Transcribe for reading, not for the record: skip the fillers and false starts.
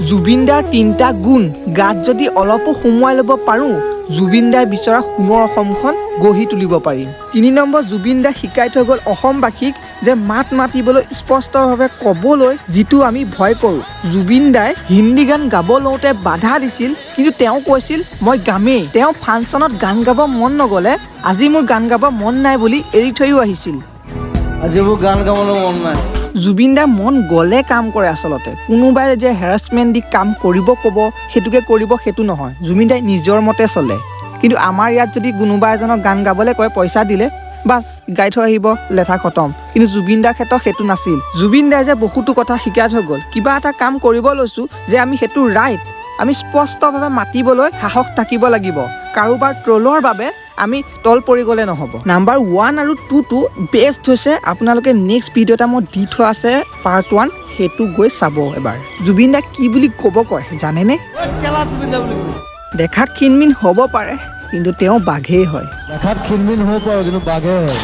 জুবিন দাৰ ৩টা গুণ গাত যদি অলপো সোমোৱাই ল'ব পাৰোঁ জুবিন দাই বিচৰা সোণৰ অসমখন গঢ়ি তুলিব পাৰিম। ৩ নম্বৰ, জুবিন দাই শিকাই থৈ গ'ল অসমবাসীক যে মাত মাতিবলৈ স্পষ্টভাৱে ক'বলৈ যিটো আমি ভয় কৰোঁ। জুবিন দাই হিন্দী গান গাব লওঁতে বাধা দিছিল, কিন্তু তেওঁ কৈছিল মই গামেই। তেওঁ ফাংচনত গান গাব মন নগ'লে আজি মোৰ গান গাব মন নাই বুলি এৰি থৈও আহিছিল। আজি মোৰ গান গাবলৈ মন নাই। জুবিন দাৰ মন গ'লে কাম কৰে। আচলতে কোনোবাই যে হেৰাছমেণ্ট দি কাম কৰিব ক'ব সেইটোকে কৰিব সেইটো নহয়। জুবিন দাই নিজৰ মতে চলে। কিন্তু আমাৰ ইয়াত যদি কোনোবা এজনক গান গাবলৈ কয় পইচা দিলে বাছ গাই থৈ আহিব, লেঠা খতম। কিন্তু জুবিন দাৰ ক্ষেত্ৰত সেইটো নাছিল। জুবিন দাই যে বহুতো কথা শিকাই থৈ গ'ল। কিবা এটা কাম কৰিব লৈছোঁ যে আমি সেইটো ৰাইট, আমি স্পষ্টভাৱে মাতিবলৈ সাহস থাকিব লাগিব। কাৰোবাৰ ট্ৰলৰ বাবে আমি তল পৰি গ'লে নহ'ব। নাম্বাৰ 1 আৰু 2টো বেষ্ট হৈছে। আপোনালোকে নেক্সট ভিডিঅ' এটা মই দি থোৱা আছে পাৰ্ট 1, সেইটো গৈ চাব এবাৰ। জুবিন দাক কি বুলি ক'ব কয় জানেনে? দেখাত ক্ষীণমিন হ'ব পাৰে কিন্তু তেওঁ বাঘেই হয়। দেখাত ক্ষীণমিন হ'ব পাৰে কিন্তু বাঘে হয়।